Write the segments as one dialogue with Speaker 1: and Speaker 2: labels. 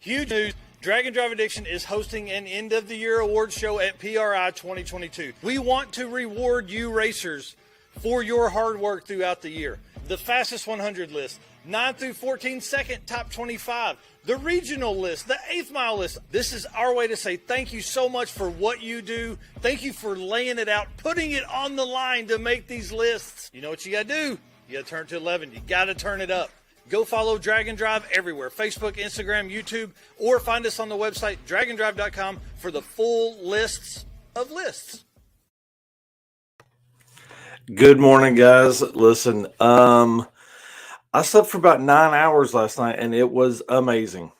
Speaker 1: Huge news. Drag and Drive Addiction is hosting an end-of-the-year awards show at PRI 2022. We want to reward you racers for your hard work throughout the year. The fastest 100 list, 9 through 14 second top 25, the regional list, the 8th mile list. This is our way to say thank you so much for what you do. Thank you for laying it out, putting it on the line to make these lists. You know what you got to do? You got to turn to 11. You got to turn it up. Go follow Drag and Drive everywhere, Facebook, Instagram, YouTube, or find us on the website, draganddrive.com, for the full lists of lists.
Speaker 2: Good morning, guys. Listen, I slept for about 9 hours last night, and it was amazing.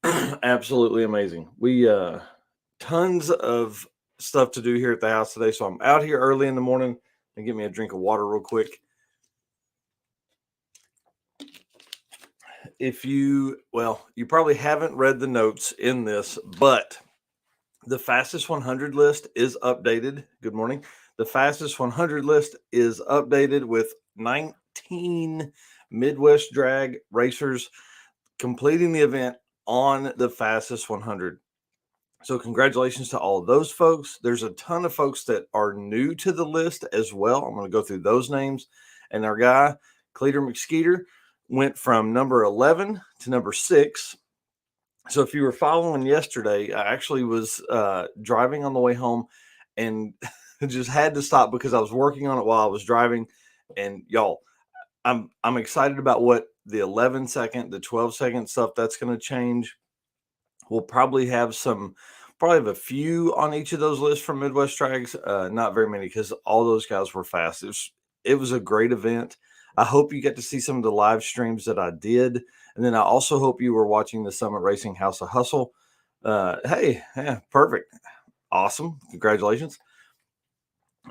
Speaker 2: Absolutely amazing. We tons of stuff to do here at the house today, so I'm out here early in the morning. And get me a drink of water real quick. You probably haven't read the notes in this, but the fastest 100 list is updated. Good morning. The fastest 100 list is updated with 19 Midwest drag racers completing the event on the fastest 100. So congratulations to all of those folks. There's a ton of folks that are new to the list as well. I'm going to go through those names. And our guy, Cleetus, went from number 11 to number 6. So if you were following yesterday, I actually was driving on the way home and just had to stop because I was working on it while I was driving. And y'all, I'm excited about what the 11 second, the 12 second stuff that's going to change. We'll probably have a few on each of those lists from Midwest Drags. Not very many because all those guys were fast. It was a great event. I hope you get to see some of the live streams that I did. And then I also hope you were watching the Summit Racing House of Hustle. Perfect. Awesome. Congratulations.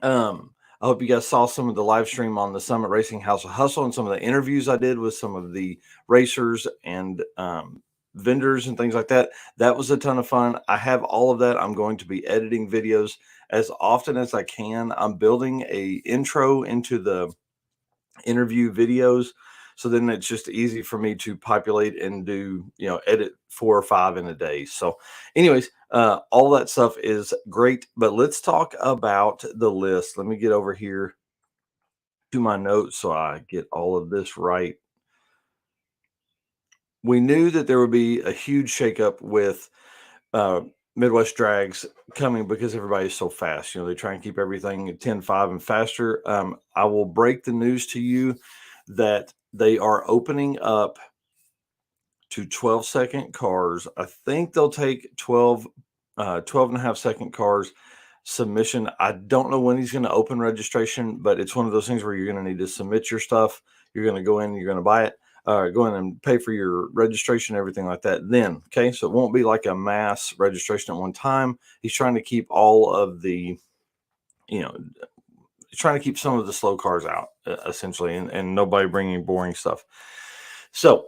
Speaker 2: I hope you guys saw some of the live stream on the Summit Racing House of Hustle and some of the interviews I did with some of the racers and vendors and things like that. That was a ton of fun. I have all of that. I'm going to be editing videos as often as I can. I'm building a intro into the interview videos, so then it's just easy for me to populate and do, edit 4 or 5 in a day. So anyways, all that stuff is great, but let's talk about the list. Let me get over here to my notes so I get all of this right. We knew that there would be a huge shakeup with Midwest Drags coming because everybody's so fast. They try and keep everything at 10.5 and faster. I will break the news to you that they are opening up to 12-second cars. I think they'll take 12 and a half second cars submission. I don't know when he's going to open registration, but it's one of those things where you're going to need to submit your stuff. You're going to go in, you're going to buy it. Go in and pay for your registration, everything like that. Then, okay, so it won't be like a mass registration at one time. He's trying to keep all of the, trying to keep some of the slow cars out, essentially, and nobody bringing boring stuff. So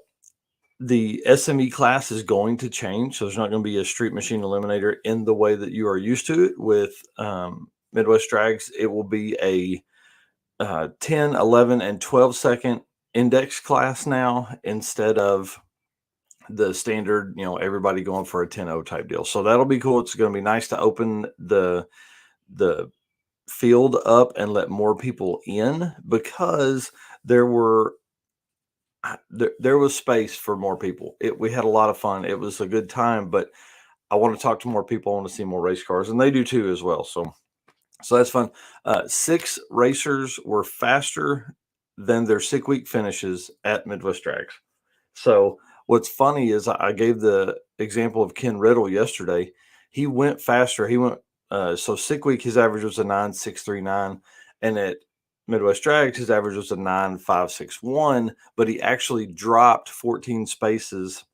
Speaker 2: the SME class is going to change. So there's not going to be a street machine eliminator in the way that you are used to it with Midwest Drags. It will be a 10, 11, and 12 second index class now instead of the standard, everybody going for a 10-0 type deal. So that'll be cool. It's going to be nice to open the field up and let more people in because there was space for more people. We had a lot of fun. It was a good time, but I want to talk to more people. I want to see more race cars, and they do too as well. So that's fun. 6 racers were faster than their 6 week finishes at Midwest Drags. So what's funny is I gave the example of Ken Riddle yesterday. He went faster. He went, so 6 week, his average was a 9.639. And at Midwest Drags, his average was a 9.561, but he actually dropped 14 spaces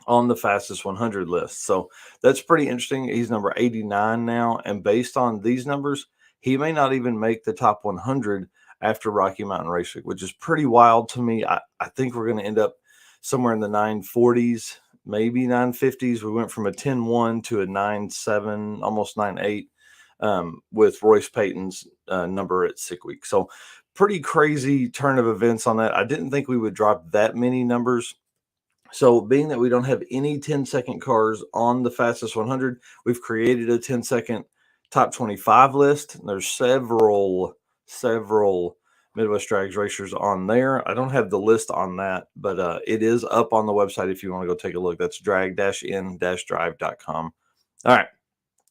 Speaker 2: on the fastest 100 list. So that's pretty interesting. He's number 89 now. And based on these numbers, he may not even make the top 100 after Rocky Mountain Race Week, which is pretty wild to me. I think we're going to end up somewhere in the 940s, maybe 950s. We went from a 10-1 to a 9.7, almost 9.8 with Royce Payton's number at 6 weeks. So pretty crazy turn of events on that. I didn't think we would drop that many numbers So being that we don't have any 10-second cars on the fastest 100, we've created a 10-second top 25 list. There's several Midwest Drags racers on there. I don't have the list on that, but it is up on the website if you want to go take a look. That's drag-in-drive.com. All right.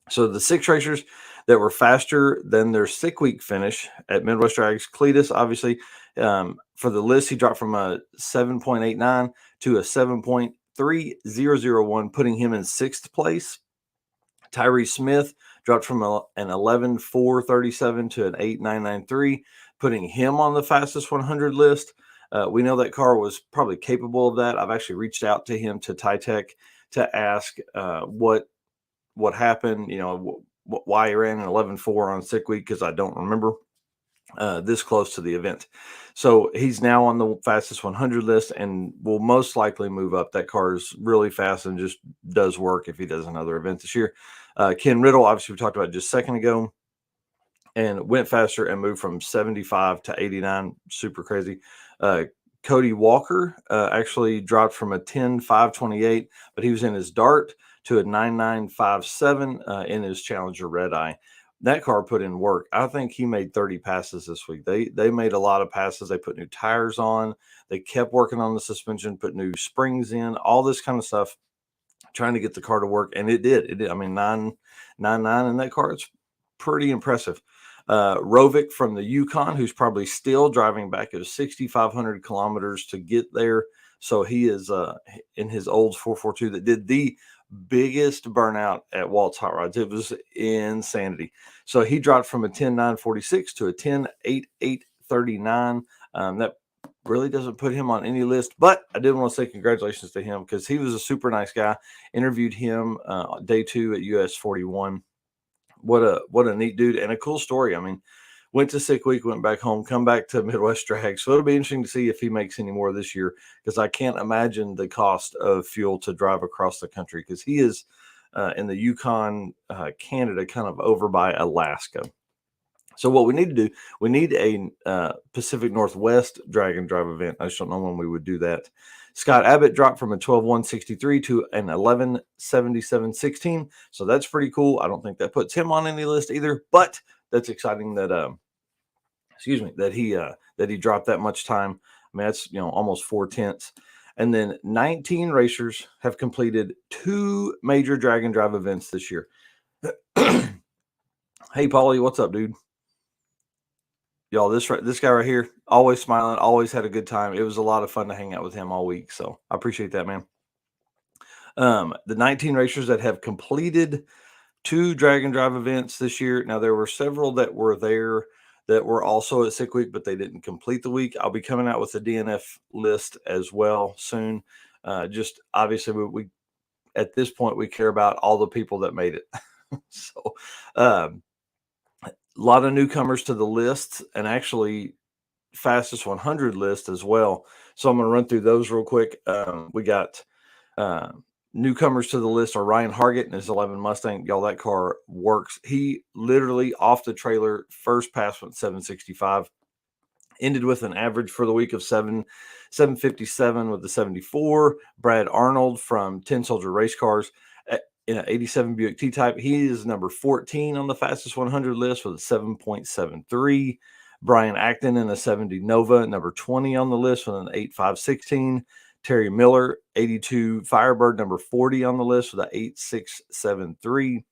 Speaker 2: So the 6 racers that were faster than their 6 week finish at Midwest Drags, Cleetus, obviously, for the list, he dropped from a 7.89 to a 7.3001, putting him in 6th place. Tyree Smith dropped from an 11.437 to an 8.993, putting him on the fastest 100 list. We know that car was probably capable of that. I've actually reached out to him, to Tytech, to ask what happened, why he ran an 11.4 on 6 week, because I don't remember this close to the event. So he's now on the fastest 100 list and will most likely move up. That car is really fast and just does work if he does another event this year. Ken Riddle, obviously we talked about just a second ago, and went faster and moved from 75 to 89. Super crazy. Cody Walker actually dropped from a 10.528, but he was in his Dart, to a 9.957 in his Challenger Red Eye. That car put in work. I think he made 30 passes this week. They made a lot of passes. They put new tires on. They kept working on the suspension, put new springs in, all this kind of stuff, trying to get the car to work. And it did. It did. I mean, 9.99 in that car. It's pretty impressive. Rovic from the Yukon, who's probably still driving back at 6,500 kilometers to get there. So he is in his old 442 that did the biggest burnout at Walt's Hot Rods. It was insanity. So he dropped from a 10.946 to a 10.8839. That really doesn't put him on any list, but I did want to say congratulations to him because he was a super nice guy. Interviewed him day 2 at US 41. What a neat dude and a cool story. I mean, went to 6 week, went back home, come back to Midwest Drag. So it'll be interesting to see if he makes any more this year, because I can't imagine the cost of fuel to drive across the country, because he is in the Yukon, Canada, kind of over by Alaska. So what we need to do, we need a Pacific Northwest drag and drive event. I just don't know when we would do that. Scott Abbott dropped from a 12.163 to an 11.7716. So that's pretty cool. I don't think that puts him on any list either, but that's exciting that that he dropped that much time. I mean, that's almost 4/10. And then 19 racers have completed 2 major drag and drive events this year. Hey, Paulie, what's up, dude? Y'all, this guy right here, always smiling, always had a good time. It was a lot of fun to hang out with him all week. So I appreciate that, man. The 19 racers that have completed 2 drag and drive events this year. Now, there were several that were there that were also at 6 week, but they didn't complete the week. I'll be coming out with the DNF list as well soon. Just obviously, we at this point, we care about all the people that made it. So, a lot of newcomers to the list, and actually fastest 100 list as well. So I'm going to run through those real quick. We got newcomers to the list are Ryan Hargett and his 11 Mustang. Y'all, that car works. He literally off the trailer, first pass went 765, ended with an average for the week of 757 with the 74. Brad Arnold from 10 Soldier Race Cars in an 87 Buick T-Type. He is number 14 on the fastest 100 list with a 7.73. Brian Acton in a 70 Nova, number 20 on the list with an 8.516. Terry Miller, 82 Firebird, number 40 on the list with an 8.673.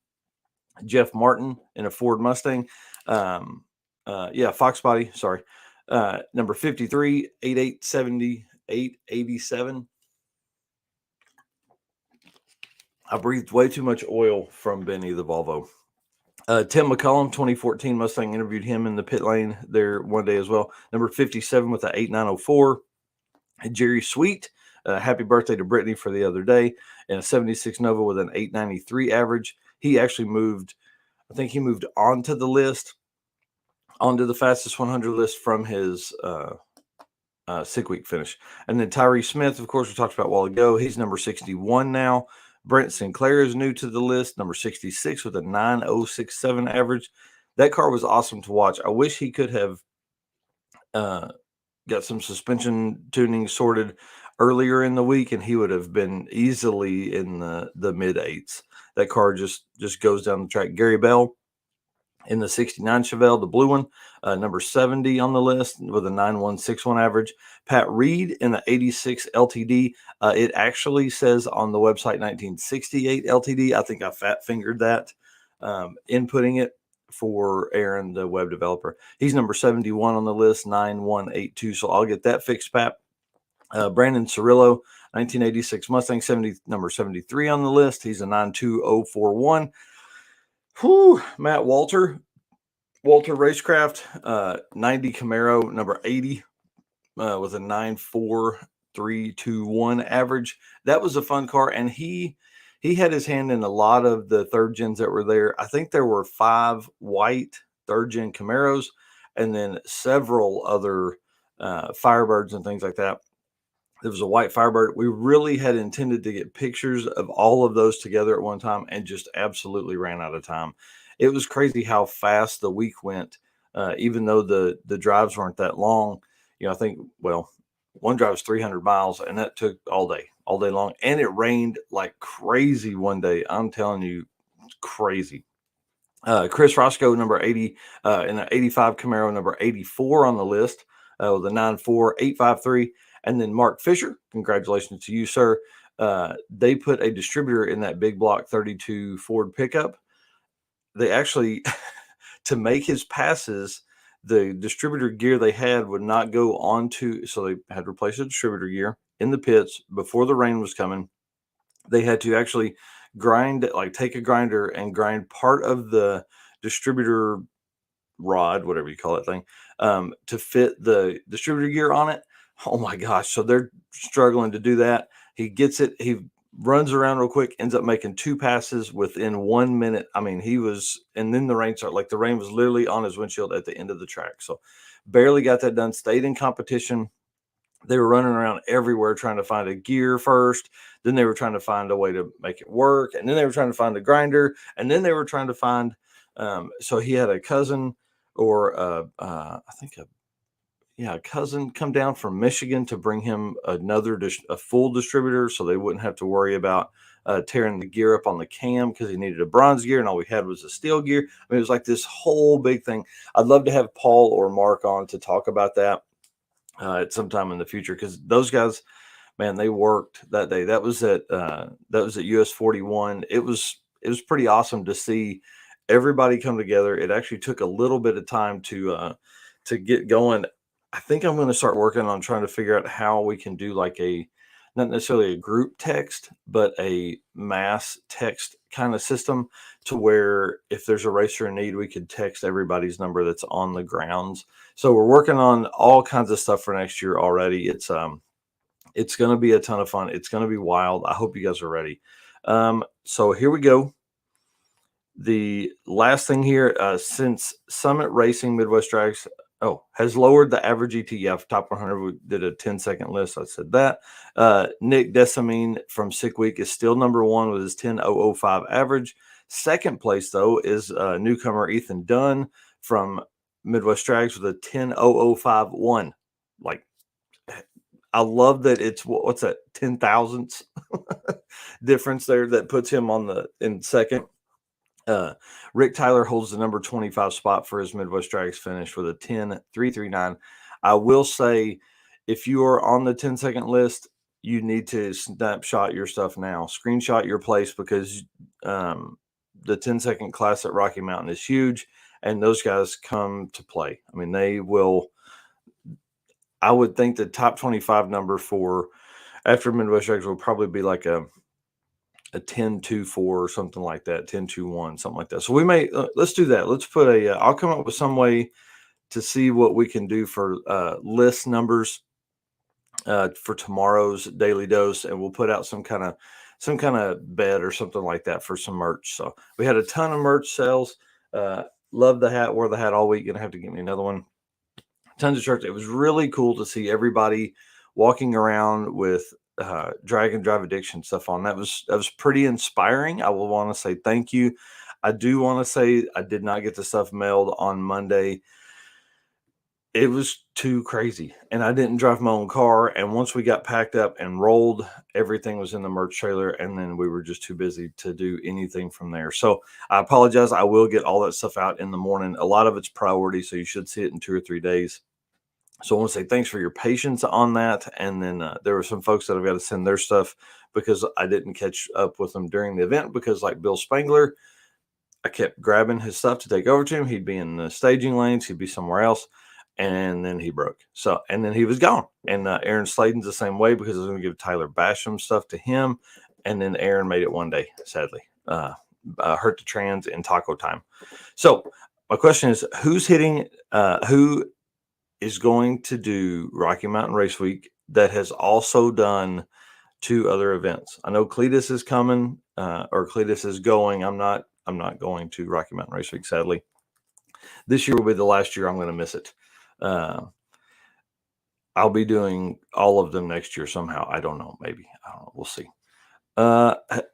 Speaker 2: Jeff Martin in a Ford Mustang. Fox Body, sorry. Number 53, 8.870, 8.87. I breathed way too much oil from Benny the Volvo. Tim McCallum, 2014 Mustang, interviewed him in the pit lane there one day as well. Number 57 with an 8.904. Jerry Sweet, happy birthday to Brittany for the other day, and a 76 Nova with an 8.93 average. He actually moved onto the list, onto the fastest 100 list from his 6 week finish. And then Tyree Smith, of course, we talked about a while ago. He's number 61 now. Brent Sinclair is new to the list, number 66 with a 9.067 average. That car was awesome to watch. I wish he could have got some suspension tuning sorted earlier in the week, and he would have been easily in the mid 8s. That car just goes down the track. Gary Bell in the 69 Chevelle, the blue one, number 70 on the list with a 9.161 average. Pat Reed in the 86 LTD. It actually says on the website 1968 LTD. I think I fat fingered that, inputting it for Aaron, the web developer. He's number 71 on the list, 9182. So I'll get that fixed, Pat. Brandon Cirillo, 1986 Mustang, number 73 on the list. He's a 92041. Matt Walter Racecraft, 90 Camaro, number 80, with a 94321 average. That was a fun car, and he had his hand in a lot of the third gens that were there. I think there were 5 white third gen Camaros, and then several other Firebirds and things like that. There was a white Firebird. We really had intended to get pictures of all of those together at one time, and just absolutely ran out of time. It was crazy how fast the week went, even though the drives weren't that long. I think, one drive was 300 miles, and that took all day long. And it rained like crazy one day. I'm telling you, crazy. Chris Roscoe, number 80, in an 85 Camaro, number 84 on the list, with a 94853. And then Mark Fisher, congratulations to you, sir. They put a distributor in that big block 32 Ford pickup. They actually, to make his passes, the distributor gear they had would not go onto, so they had to replace the distributor gear in the pits before the rain was coming. They had to actually take a grinder and grind part of the distributor rod, whatever you call that thing, to fit the distributor gear on it. Oh my gosh. So they're struggling to do that. He gets it. He runs around real quick, ends up making 2 passes within 1 minute. I mean, and then the rain started. The rain was literally on his windshield at the end of the track. So barely got that done. Stayed in competition. They were running around everywhere trying to find a gear first. Then they were trying to find a way to make it work. And then they were trying to find a grinder. And then they were trying to find, so he had a cousin or I think a cousin come down from Michigan to bring him a full distributor, so they wouldn't have to worry about tearing the gear up on the cam, because he needed a bronze gear and all we had was a steel gear. I mean, it was like this whole big thing. I'd love to have Paul or Mark on to talk about that at some time in the future, because those guys, man, they worked that day. That was at US 41. It was pretty awesome to see everybody come together. It actually took a little bit of time to get going. I think I'm going to start working on trying to figure out how we can do not necessarily a group text, but a mass text kind of system, to where if there's a racer in need, we could text everybody's number that's on the grounds. So we're working on all kinds of stuff for next year already. It's going to be a ton of fun. It's going to be wild. I hope you guys are ready. So here we go. The last thing here, since Summit Racing Midwest Drags has lowered the average ETF top 100. We did a 10-second list. I said that. Nick Desamine from Sick Week is still number 1 with his 10.005 average. Second place, though, is newcomer Ethan Dunn from Midwest Drags with a 10.051. I love that it's, what's that, 10 thousandths difference there that puts him in second. Rick Tyler holds the number 25 spot for his Midwest Drags finish with a 10.339. I will say, if you are on the 10-second list, you need to snapshot your stuff now. Screenshot your place, because the 10-second class at Rocky Mountain is huge, and those guys come to play. I mean, they will. I would think the top 25 number for after Midwest Drags will probably be like a 10.24 or something like that, 10.21, something like that. So we may, let's do that. Let's put I'll come up with some way to see what we can do for list numbers for tomorrow's Daily Dose, and we'll put out some kind of bet or something like that for some merch. So we had a ton of merch sales. Love the hat, wore the hat all week. Gonna have to get me another one. Tons of shirts. It was really cool to see everybody walking around with Drag and Drive Addiction stuff on. That was pretty inspiring. I will want to say thank you. I do want to say I did not get the stuff mailed on Monday. it was too crazy, and I didn't drive my own car. And once we got packed up and rolled, everything was in the merch trailer, and then we were just too busy to do anything from there. So I apologize. I will get all that stuff out in the morning. A lot of it's priority, so you should see it in 2 or 3 days. So I want to say thanks for your patience on that. And then there were some folks that have got to send their stuff because I didn't catch up with them during the event, because like Bill Spangler, I kept grabbing his stuff to take over to him. He'd be in the staging lanes, he'd be somewhere else, and then he broke. So, and then he was gone. And Aaron Sladen's the same way, because I was going to give Tyler Basham stuff to him, and then Aaron made it one day, sadly. Hurt the trans in taco time. So my question is, who's hitting? Who is going to do Rocky Mountain Race Week that has also done 2 other events? I know Cleetus is coming, or Cleetus is going. I'm not going to Rocky Mountain Race Week, sadly. This year will be the last year I'm going to miss it. I'll be doing all of them next year somehow. I don't know. Maybe. I don't know. We'll see.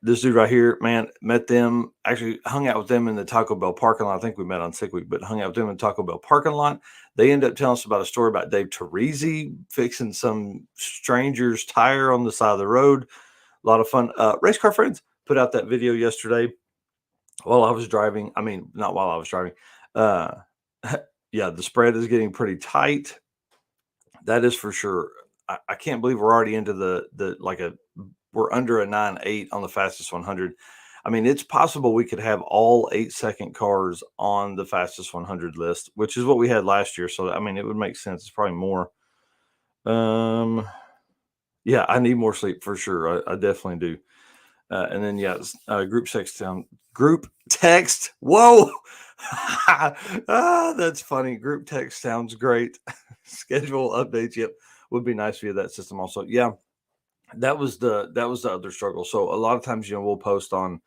Speaker 2: This dude right here, man, met them, actually hung out with them in the Taco Bell parking lot. I think we met on Sick Week, but hung out with them in the Taco Bell parking lot. They ended up telling us about a story about Dave Teresi fixing some stranger's tire on the side of the road. A lot of fun. Race Car Friends put out that video yesterday while I was driving. I mean, not while I was driving. Yeah, the spread is getting pretty tight. That is for sure. I can't believe we're already into we're under a 9.8 on the fastest 100. I mean, it's possible we could have all 8-second cars on the fastest 100 list, which is what we had last year. So, I mean, it would make sense. It's probably more. Yeah, I need more sleep for sure. I definitely do. And then, yeah, group text. Whoa. That's funny. Group text sounds great. Schedule updates. Yep. Would be nice via that system also. Yeah. That was the other struggle. So a lot of times, we'll post on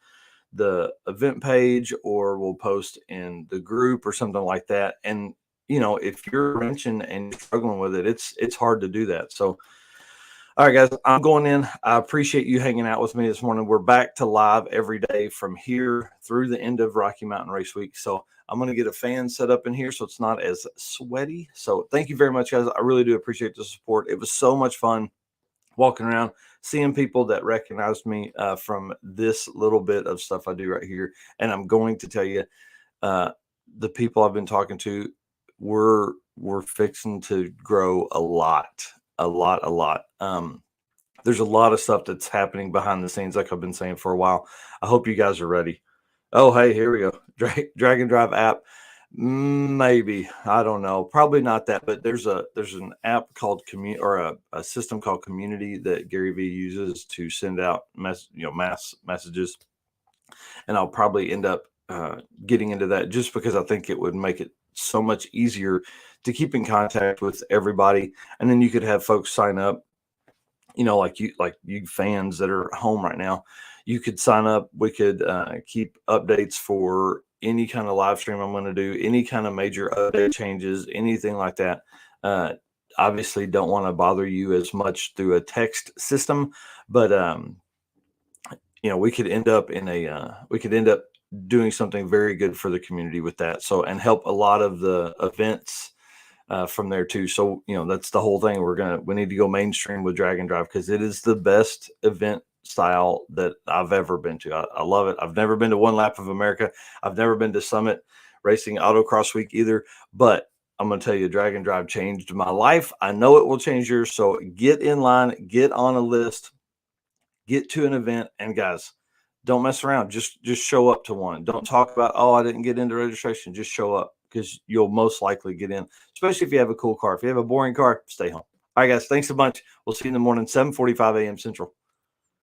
Speaker 2: the event page, or we'll post in the group or something like that. And, if you're wrenching and struggling with it, it's hard to do that. So, all right, guys, I'm going in. I appreciate you hanging out with me this morning. We're back to live every day from here through the end of Rocky Mountain Race Week. So I'm going to get a fan set up in here so it's not as sweaty. So thank you very much, guys. I really do appreciate the support. It was so much fun walking around, seeing people that recognized me from this little bit of stuff I do right here. And I'm going to tell you, the people I've been talking to, we're fixing to grow a lot. There's a lot of stuff that's happening behind the scenes, like I've been saying for a while. I hope you guys are ready. Oh, hey, here we go. Drag and Drive app. Maybe, I don't know, probably not that, but there's an app called Community, or a system called Community that Gary Vee uses to send out mass messages, and I'll probably end up getting into that, just because I think it would make it so much easier to keep in contact with everybody. And then you could have folks sign up, like you fans that are home right now, you could sign up. We could keep updates for any kind of live stream I'm going to do, any kind of major update changes, anything like that. Obviously don't want to bother you as much through a text system, but we could end up doing something very good for the community with that. So, and help a lot of the events from there too. So, that's the whole thing. We need to go mainstream with Drag and Drive, because it is the best event style that I've ever been to. I love it. I've never been to One Lap of America. I've never been to Summit Racing Autocross Week either, but I'm going to tell you, Drag and Drive changed my life. I know it will change yours. So get in line, get on a list, get to an event, and guys, don't mess around. Just show up to one. Don't talk about, oh, I didn't get into registration. Just show up, because you'll most likely get in, especially if you have a cool car. If you have a boring car, stay home. All right, guys, thanks a bunch. We'll see you in the morning, 7:45 a.m. Central.